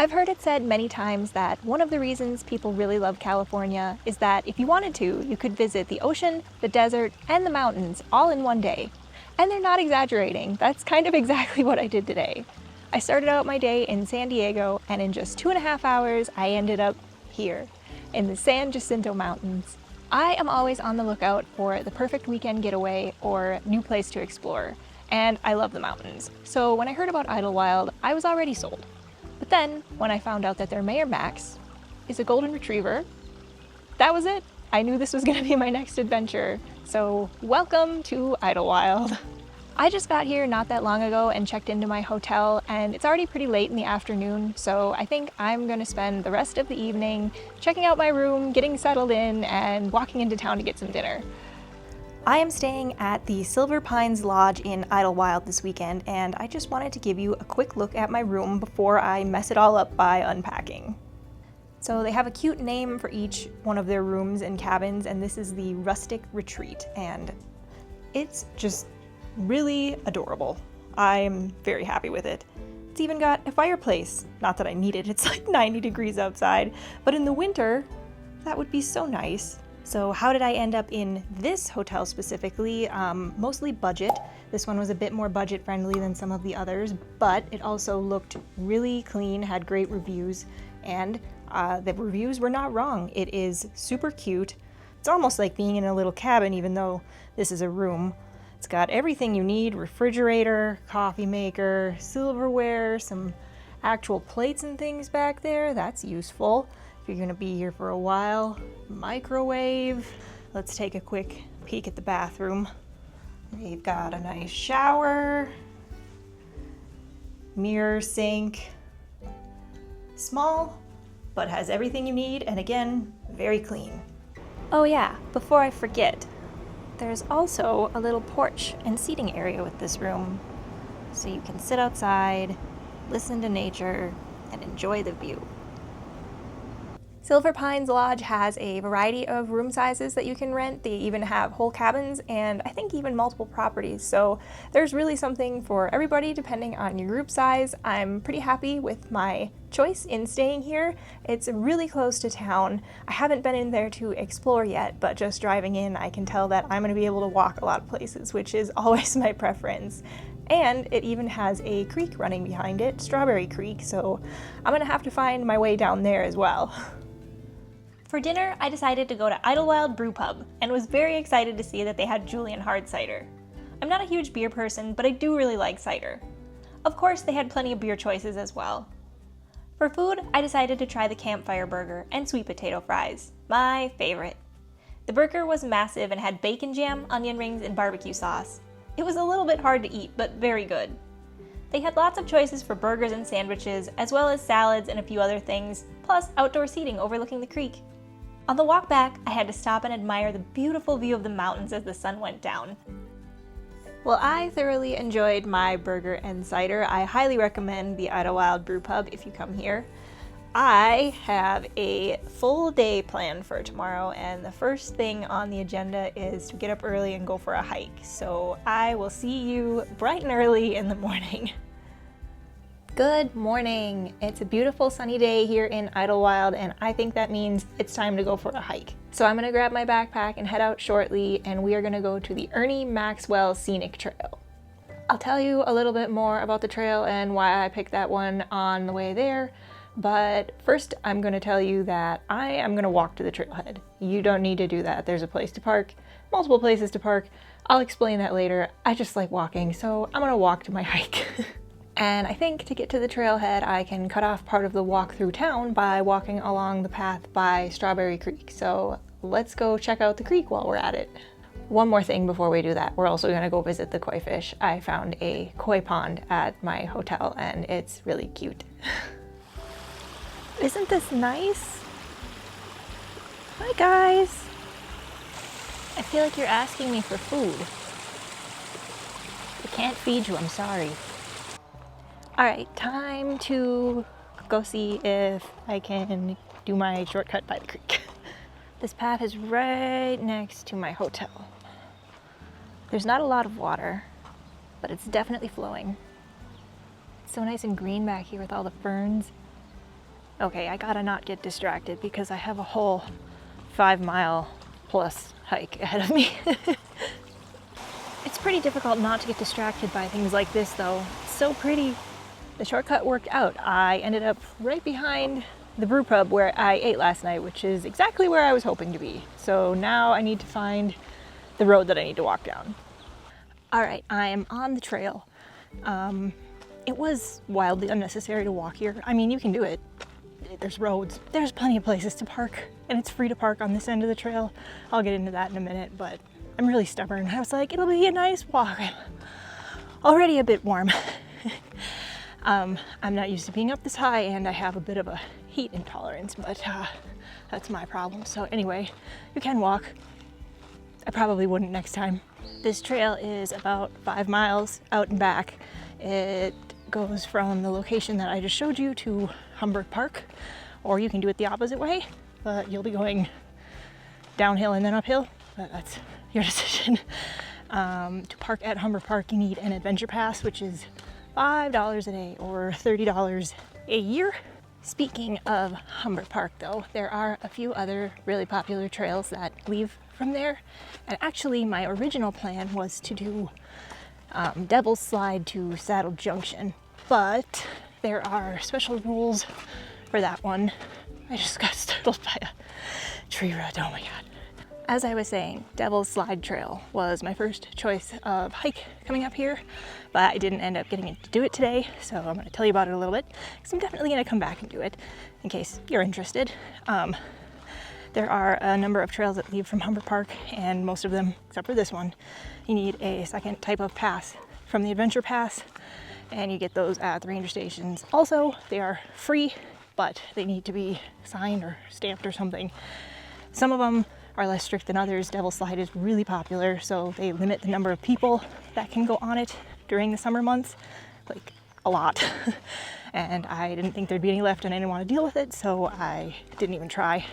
I've heard it said many times that one of the reasons people really love California is that if you wanted to, you could visit the ocean, the desert, and the mountains all in one day. And they're not exaggerating. That's kind of exactly what I did today. I started out my day in San Diego, and in just 2.5 hours, I ended up here in the San Jacinto Mountains. I am always on the lookout for the perfect weekend getaway or new place to explore, and I love the mountains. So when I heard about Idyllwild, I was already sold. But then, when I found out that their mayor, Max, is a golden retriever, that was it. I knew this was gonna be my next adventure. So welcome to Idyllwild. I just got here not that long ago and checked into my hotel, and it's already pretty late in the afternoon, so I think I'm gonna spend the rest of the evening checking out my room, getting settled in, and walking into town to get some dinner. I am staying at the Silver Pines Lodge in Idyllwild this weekend, and I just wanted to give you a quick look at my room before I mess it all up by unpacking. So they have a cute name for each one of their rooms and cabins, and this is the Rustic Retreat, and it's just really adorable. I'm very happy with it. It's even got a fireplace. Not that I need it, it's like 90 degrees outside, but in the winter, that would be so nice. So how did I end up in this hotel specifically? Mostly budget. This one was a bit more budget friendly than some of the others, but it also looked really clean, had great reviews, and the reviews were not wrong. It is super cute. It's almost like being in a little cabin, even though this is a room. It's got everything you need: refrigerator, coffee maker, silverware, some actual plates and things back there. That's useful if you're gonna be here for a while. Microwave. Let's take a quick peek at the bathroom. We've got a nice shower, mirror, sink. Small, but has everything you need, and again, very clean. Oh yeah, before I forget, there's also a little porch and seating area with this room, so you can sit outside, listen to nature, and enjoy the view. Silver Pines Lodge has a variety of room sizes that you can rent. They even have whole cabins and I think even multiple properties. So there's really something for everybody depending on your group size. I'm pretty happy with my choice in staying here. It's really close to town. I haven't been in there to explore yet, but just driving in, I can tell that I'm gonna be able to walk a lot of places, which is always my preference. And it even has a creek running behind it, Strawberry Creek, so I'm gonna have to find my way down there as well. For dinner, I decided to go to Idyllwild Brewpub and was very excited to see that they had Julian hard cider. I'm not a huge beer person, but I do really like cider. Of course, they had plenty of beer choices as well. For food, I decided to try the campfire burger and sweet potato fries, my favorite. The burger was massive and had bacon jam, onion rings, and barbecue sauce. It was a little bit hard to eat, but very good. They had lots of choices for burgers and sandwiches, as well as salads and a few other things, plus outdoor seating overlooking the creek. On the walk back, I had to stop and admire the beautiful view of the mountains as the sun went down. Well, I thoroughly enjoyed my burger and cider. I highly recommend the Idyllwild Brewpub if you come here. I have a full day planned for tomorrow, and the first thing on the agenda is to get up early and go for a hike. So I will see you bright and early in the morning. Good morning. It's a beautiful sunny day here in Idyllwild, and I think that means it's time to go for a hike. So I'm gonna grab my backpack and head out shortly, and we are gonna go to the Ernie Maxwell Scenic Trail. I'll tell you a little bit more about the trail and why I picked that one on the way there, but first I'm gonna tell you that I am gonna walk to the trailhead. You don't need to do that. There's a place to park, multiple places to park. I'll explain that later. I just like walking, so I'm gonna walk to my hike. And I think to get to the trailhead, I can cut off part of the walk through town by walking along the path by Strawberry Creek. So let's go check out the creek while we're at it. One more thing before we do that, we're also gonna go visit the koi fish. I found a koi pond at my hotel and it's really cute. Isn't this nice? Hi guys. I feel like you're asking me for food. I can't feed you, I'm sorry. All right, time to go see if I can do my shortcut by the creek. This path is right next to my hotel. There's not a lot of water, but it's definitely flowing. It's so nice and green back here with all the ferns. Okay, I gotta not get distracted because I have a whole 5-mile plus hike ahead of me. It's pretty difficult not to get distracted by things like this though. It's so pretty. The shortcut worked out. I ended up right behind the brew pub where I ate last night, which is exactly where I was hoping to be. So now I need to find the road that I need to walk down. All right, I am on the trail. It was wildly unnecessary to walk here. I mean, you can do it. There's roads. There's plenty of places to park, and it's free to park on this end of the trail. I'll get into that in a minute, but I'm really stubborn. I was like, it'll be a nice walk. I'm already a bit warm. I'm not used to being up this high, and I have a bit of a heat intolerance, but that's my problem. So anyway, you can walk. I probably wouldn't next time. This trail is about 5 miles out and back. It goes from the location that I just showed you to Humber Park, or you can do it the opposite way, but you'll be going downhill and then uphill, but that's your decision. To park at Humber Park, you need an adventure pass, which is $5 a day or $30 a year. Speaking of Humber Park though, there are a few other really popular trails that leave from there, and actually my original plan was to do Devil's Slide to Saddle Junction, but there are special rules for that one. I just got startled by a tree root, oh my god. As I was saying, Devil's Slide Trail was my first choice of hike coming up here, but I didn't end up getting to do it today, so I'm going to tell you about it a little bit, because I'm definitely going to come back and do it, in case you're interested. There are a number of trails that leave from Humber Park, and most of them, except for this one, you need a second type of pass from the Adventure Pass, and you get those at the ranger stations. Also, they are free, but they need to be signed or stamped or something. Some of them are less strict than others. Devil's Slide is really popular, so they limit the number of people that can go on it during the summer months, like a lot. And I didn't think there'd be any left, and I didn't want to deal with it, so I didn't even try.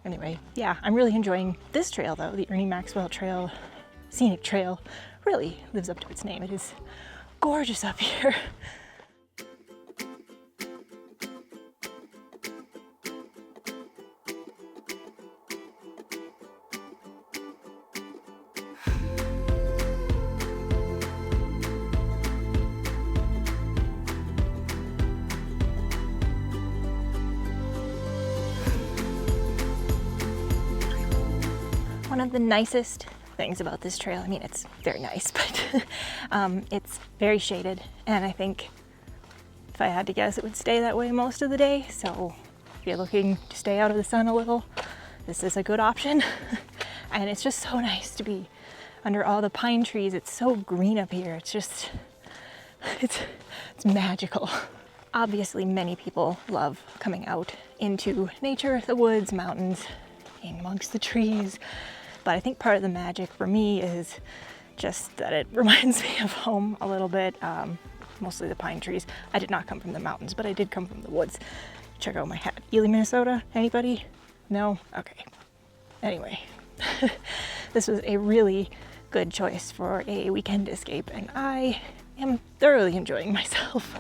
Anyway, yeah, I'm really enjoying this trail though. The Ernie Maxwell Trail, Scenic Trail, really lives up to its name. It is gorgeous up here. One of the nicest things about this trail, I mean, it's very nice, but it's very shaded, and I think if I had to guess, it would stay that way most of the day. So if you're looking to stay out of the sun a little, this is a good option. And it's just so nice to be under all the pine trees. It's so green up here. It's just, it's magical. Obviously, many people love coming out into nature, the woods, mountains, being amongst the trees. But I think part of the magic for me is just that it reminds me of home a little bit, mostly the pine trees. I did not come from the mountains, but I did come from the woods. Check out my hat. Ely, Minnesota? Anybody? No? Okay. Anyway, this was a really good choice for a weekend escape, and I am thoroughly enjoying myself.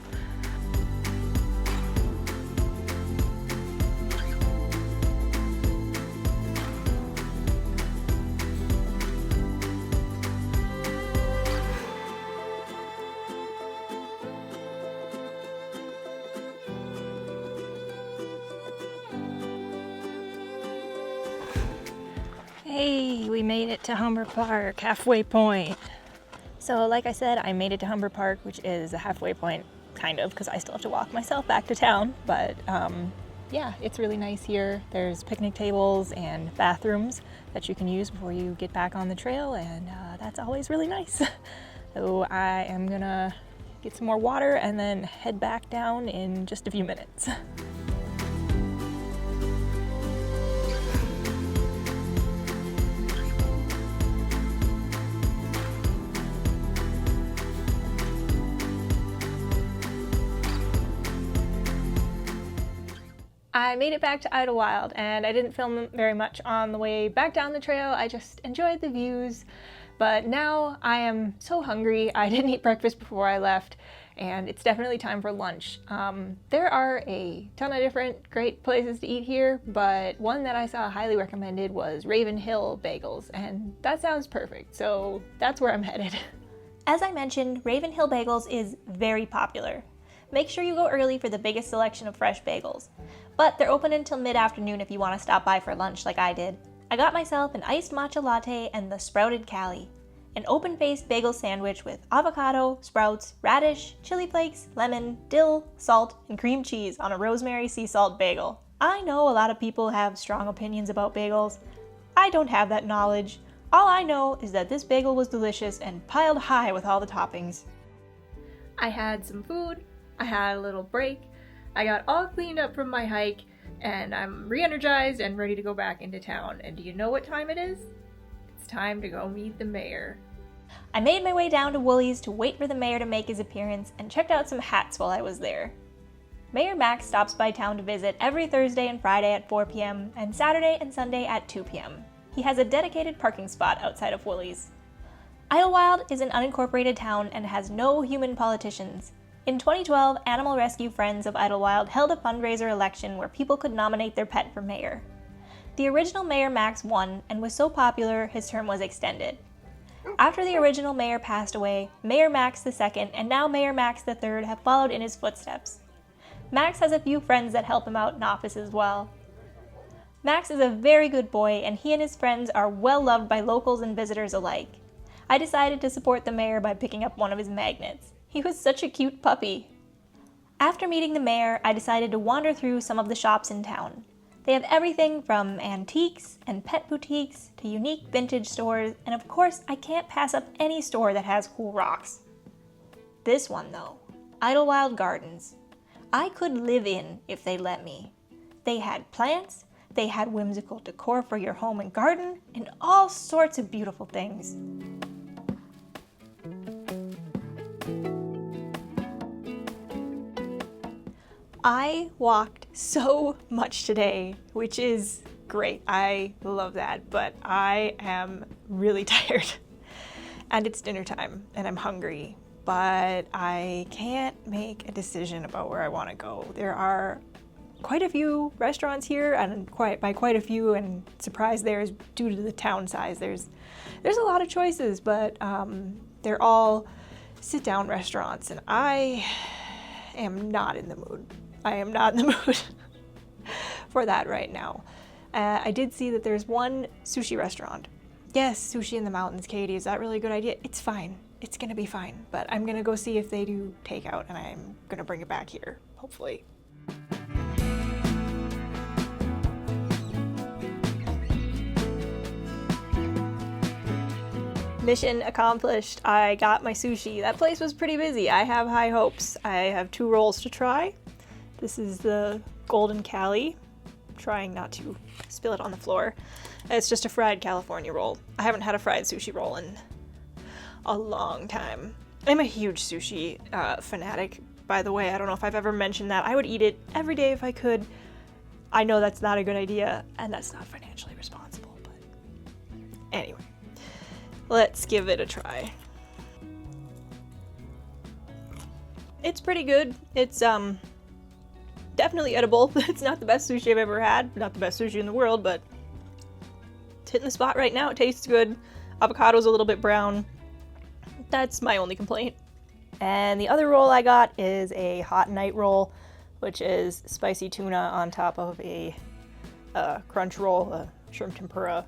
Hey, we made it to Humber Park, halfway point. So like I said, I made it to Humber Park, which is a halfway point, kind of, because I still have to walk myself back to town. But yeah, it's really nice here. There's picnic tables and bathrooms that you can use before you get back on the trail, and that's always really nice. So I am gonna get some more water and then head back down in just a few minutes. I made it back to Idyllwild, and I didn't film very much on the way back down the trail. I just enjoyed the views, but now I am so hungry. I didn't eat breakfast before I left, and it's definitely time for lunch. There are a ton of different great places to eat here, but one that I saw highly recommended was Raven Hill Bagels, and that sounds perfect, so that's where I'm headed. As I mentioned, Raven Hill Bagels is very popular. Make sure you go early for the biggest selection of fresh bagels. But they're open until mid-afternoon if you want to stop by for lunch like I did. I got myself an iced matcha latte and the sprouted Cali, an open-faced bagel sandwich with avocado, sprouts, radish, chili flakes, lemon, dill, salt, and cream cheese on a rosemary sea salt bagel. I know a lot of people have strong opinions about bagels. I don't have that knowledge. All I know is that this bagel was delicious and piled high with all the toppings. I had some food, I had a little break, I got all cleaned up from my hike, and I'm re-energized and ready to go back into town. And do you know what time it is? It's time to go meet the mayor. I made my way down to Woolies to wait for the mayor to make his appearance and checked out some hats while I was there. Mayor Max stops by town to visit every Thursday and Friday at 4 p.m. and Saturday and Sunday at 2 p.m. He has a dedicated parking spot outside of Woolies. Idyllwild is an unincorporated town and has no human politicians. In 2012, Animal Rescue Friends of Idyllwild held a fundraiser election where people could nominate their pet for mayor. The original Mayor Max won and was so popular his term was extended. After the original mayor passed away, Mayor Max II and now Mayor Max III have followed in his footsteps. Max has a few friends that help him out in office as well. Max is a very good boy, and he and his friends are well loved by locals and visitors alike. I decided to support the mayor by picking up one of his magnets. He was such a cute puppy. After meeting the mayor, I decided to wander through some of the shops in town. They have everything from antiques and pet boutiques to unique vintage stores, and of course, I can't pass up any store that has cool rocks. This one though, Idyllwild Gardens. I could live in if they let me. They had plants, they had whimsical decor for your home and garden, and all sorts of beautiful things. I walked so much today, which is great. I love that, but I am really tired. And it's dinner time, and I'm hungry, but I can't make a decision about where I want to go. There are quite a few restaurants here, and by quite a few, and surprise there is due to the town size. There's a lot of choices, but they're all sit-down restaurants, and I am not in the mood. I am not in the mood for that right now. I did see that there's one sushi restaurant. Yes, sushi in the mountains, Katie. Is that really a good idea? It's fine. It's gonna be fine. But I'm gonna go see if they do takeout, and I'm gonna bring it back here, hopefully. Mission accomplished. I got my sushi. That place was pretty busy. I have high hopes. I have 2 rolls to try. This is the Golden Cali. Trying not to spill it on the floor. It's just a fried California roll. I haven't had a fried sushi roll in a long time. I'm a huge sushi fanatic, by the way. I don't know if I've ever mentioned that. I would eat it every day if I could. I know that's not a good idea, and that's not financially responsible, but anyway. Let's give it a try. It's pretty good. It's definitely edible. It's not the best sushi I've ever had. Not the best sushi in the world, but it's hitting the spot right now. It tastes good. Avocado's a little bit brown. That's my only complaint. And the other roll I got is a hot night roll, which is spicy tuna on top of a crunch roll, a shrimp tempura,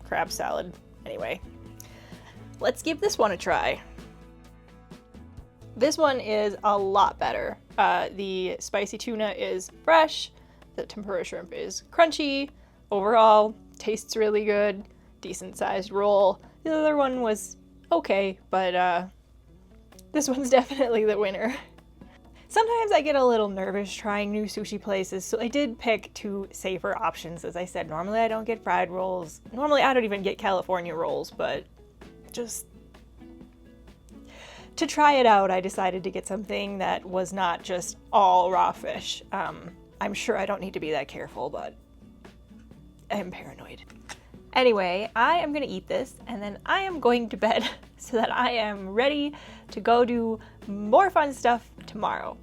crab salad. Anyway, let's give this one a try. This one is a lot better. The spicy tuna is fresh, the tempura shrimp is crunchy, overall tastes really good, decent sized roll. The other one was okay, but this one's definitely the winner. Sometimes I get a little nervous trying new sushi places, so I did pick 2 safer options. As I said, normally I don't get fried rolls. Normally I don't even get California rolls, but just to try it out, I decided to get something that was not just all raw fish. I'm sure I don't need to be that careful, but I'm paranoid. Anyway, I am gonna eat this, and then I am going to bed. so that I am ready to go do more fun stuff tomorrow.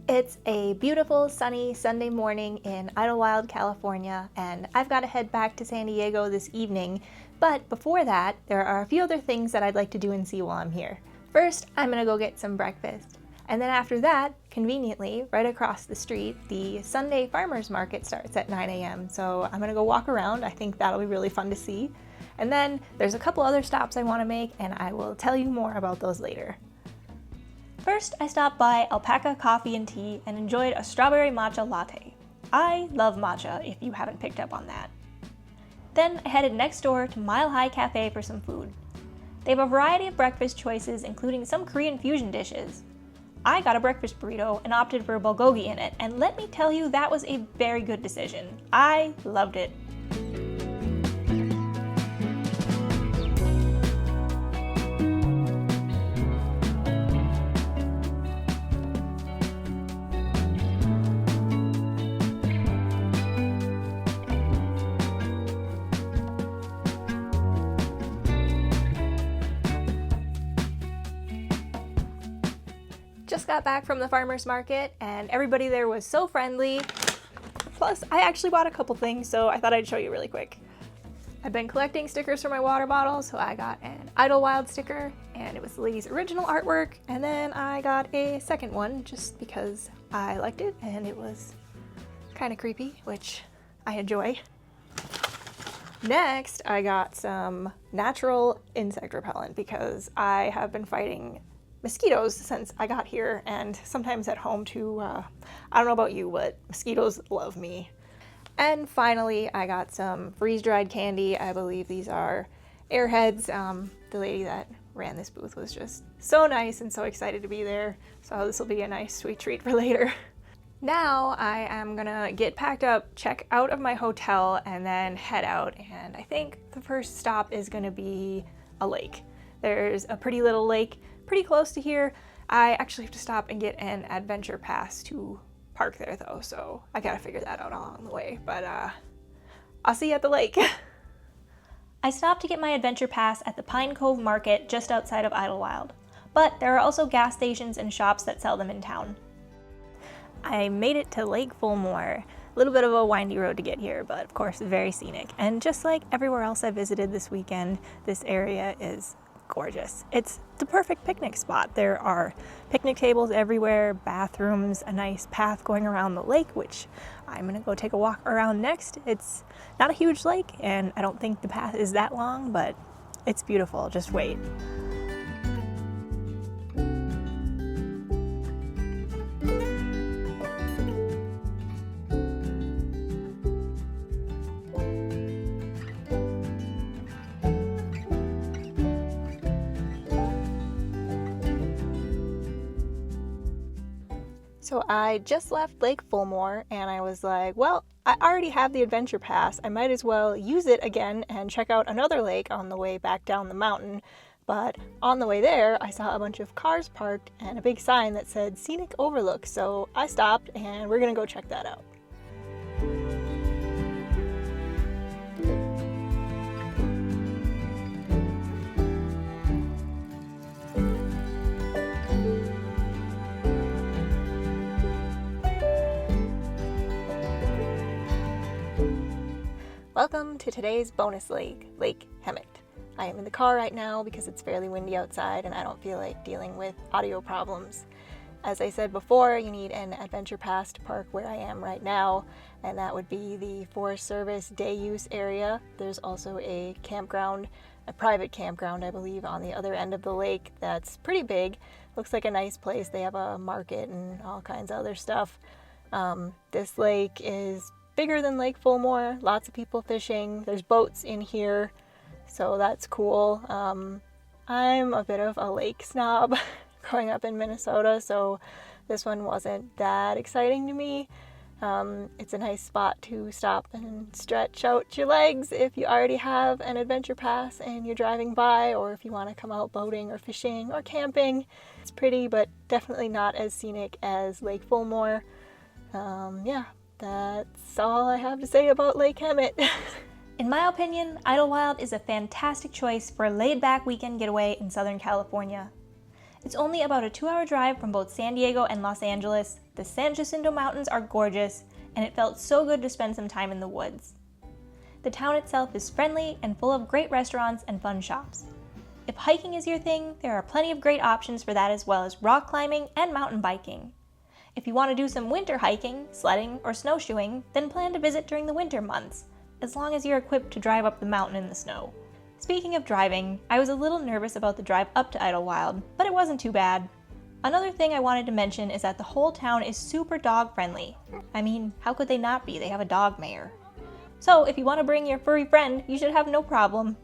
It's a beautiful sunny Sunday morning in Idyllwild, California, and I've got to head back to San Diego this evening. But before that, there are a few other things that I'd like to do and see while I'm here. First, I'm gonna go get some breakfast. And then after that, conveniently, right across the street, the Sunday farmers market starts at 9 a.m. So I'm gonna go walk around. I think that'll be really fun to see. And then there's a couple other stops I wanna make, and I will tell you more about those later. First, I stopped by Alpaca Coffee and Tea and enjoyed a strawberry matcha latte. I love matcha, if you haven't picked up on that. Then I headed next door to Mile High Cafe for some food. They have a variety of breakfast choices, including some Korean fusion dishes. I got a breakfast burrito and opted for bulgogi in it, and let me tell you, that was a very good decision. I loved it. Just got back from the farmer's market and everybody there was so friendly. Plus, I actually bought a couple things, so I thought I'd show you really quick. I've been collecting stickers for my water bottle, so I got an Idyllwild sticker, and it was the lady's original artwork, and then I got a second one just because I liked it and it was kind of creepy, which I enjoy. Next, I got some natural insect repellent because I have been fighting mosquitoes since I got here, and sometimes at home too. I don't know about you, but mosquitoes love me. And finally, I got some freeze-dried candy. I believe these are Airheads. The lady that ran this booth was just so nice and so excited to be there. So this will be a nice sweet treat for later. Now I am gonna get packed up, check out of my hotel, and then head out. And I think the first stop is gonna be a lake. There's a pretty little lake pretty close to here. I actually have to stop and get an adventure pass to park there though, so I gotta figure that out along the way, but I'll see you at the lake. I stopped to get my adventure pass at the Pine Cove Market just outside of Idyllwild, but there are also gas stations and shops that sell them in town. I made it to Lake Fulmor. A little bit of a windy road to get here, but of course very scenic. And just like everywhere else I visited this weekend, this area is gorgeous. It's the perfect picnic spot. There are picnic tables everywhere, bathrooms, a nice path going around the lake, which I'm gonna go take a walk around next. It's not a huge lake, and I don't think the path is that long, but it's beautiful. Just wait. So I just left Lake Fulmor and I was like, well, I already have the adventure pass. I might as well use it again and check out another lake on the way back down the mountain. But on the way there, I saw a bunch of cars parked and a big sign that said Scenic Overlook. So I stopped and we're gonna go check that out. Welcome to today's bonus lake, Lake Hemet. I am in the car right now because it's fairly windy outside and I don't feel like dealing with audio problems. As I said before, you need an adventure pass to park where I am right now, and that would be the Forest Service day use area. There's also a campground, a private campground, I believe, on the other end of the lake that's pretty big. Looks like a nice place. They have a market and all kinds of other stuff. This lake is bigger than Lake Fulmor, lots of people fishing. There's boats in here, so that's cool. I'm a bit of a lake snob growing up in Minnesota, so this one wasn't that exciting to me. It's a nice spot to stop and stretch out your legs if you already have an adventure pass and you're driving by, or if you want to come out boating or fishing or camping. It's pretty, but definitely not as scenic as Lake Fulmor. Yeah. That's all I have to say about Lake Hemet. In my opinion, Idyllwild is a fantastic choice for a laid-back weekend getaway in Southern California. It's only about a 2-hour drive from both San Diego and Los Angeles, the San Jacinto Mountains are gorgeous, and it felt so good to spend some time in the woods. The town itself is friendly and full of great restaurants and fun shops. If hiking is your thing, there are plenty of great options for that as well as rock climbing and mountain biking. If you want to do some winter hiking, sledding, or snowshoeing, then plan to visit during the winter months, as long as you're equipped to drive up the mountain in the snow. Speaking of driving, I was a little nervous about the drive up to Idyllwild, but it wasn't too bad. Another thing I wanted to mention is that the whole town is super dog friendly. I mean, how could they not be? They have a dog mayor. So if you want to bring your furry friend, you should have no problem.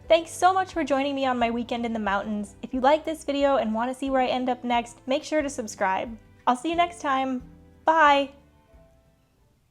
Thanks so much for joining me on my weekend in the mountains. If you like this video and want to see where I end up next, make sure to subscribe. I'll see you next time. Bye!